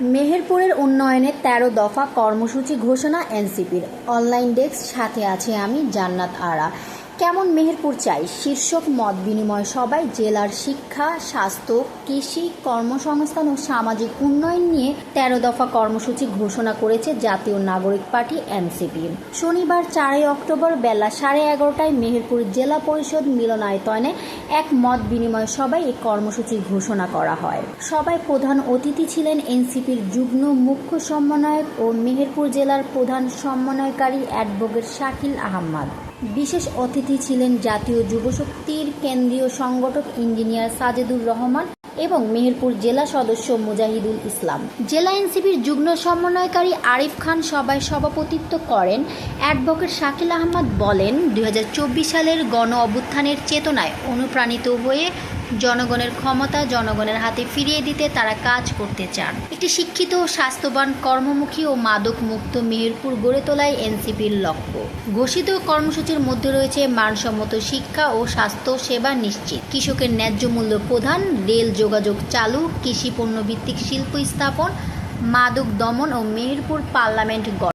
মেহেরপুরের উন্নয়নে ১৩ দফা কর্মসূচি ঘোষণা এনসিপির। অনলাইন ডেস্ক, সাথে আছে আমি জান্নাত আরা। কেমন মেহেরপুর চাই শীর্ষক মত বিনিময় সভায় জেলার শিক্ষা, স্বাস্থ্য, কৃষি, কর্মসংস্থান ও সামাজিক উন্নয়ন নিয়ে ১৩ দফা কর্মসূচি ঘোষণা করেছে জাতীয় নাগরিক পার্টি এনসিপি। শনিবার ৪ অক্টোবর বেলা ১১:৩০টায় মেহেরপুর জেলা পরিষদ মিলনায়তনে এক মত বিনিময় সভায় এই কর্মসূচি ঘোষণা করা হয়। সভায় প্রধান অতিথি ছিলেন এনসিপির যুগ্ম মুখ্য সমন্বয়ক ও মেহেরপুর জেলার প্রধান সমন্বয়কারী অ্যাডভোকেট শাকিল আহমদ। বিশেষ অতিথি ছিলেন জাতীয় যুবশক্তির কেন্দ্রীয় সংগঠক ইঞ্জিনিয়ার সাজেদুর রহমান এবং মেহেরপুর জেলা সদস্য মুজাহিদুল ইসলাম। জেলা এনসিপির যুগ্ম সমন্বয়কারী আরিফ খান সভায় সভাপতিত্ব করেন। অ্যাডভোকেট শাকিল আহমদ বলেন, ২০২৪ সালের গণ অভ্যুত্থানের চেতনায় অনুপ্রাণিত হয়ে জনগণের ক্ষমতা জনগণের হাতে ফিরিয়ে দিতে তারা কাজ করতে চান। একটি শিক্ষিত, স্বাস্থ্যবান, কর্মমুখী ও মাদক মুক্ত মেহেরপুর গড়ে তোলাই এনসিপির লক্ষ্য। ঘোষিত কর্মসূচির মধ্যে রয়েছে মানসম্মত শিক্ষা ও স্বাস্থ্য সেবা নিশ্চিত, কৃষকের ন্যায্য মূল্য প্রদান, রেল যোগাযোগ চালু, কৃষি পণ্য ভিত্তিক শিল্প স্থাপন, মাদক দমন ও মেহেরপুর পার্লামেন্ট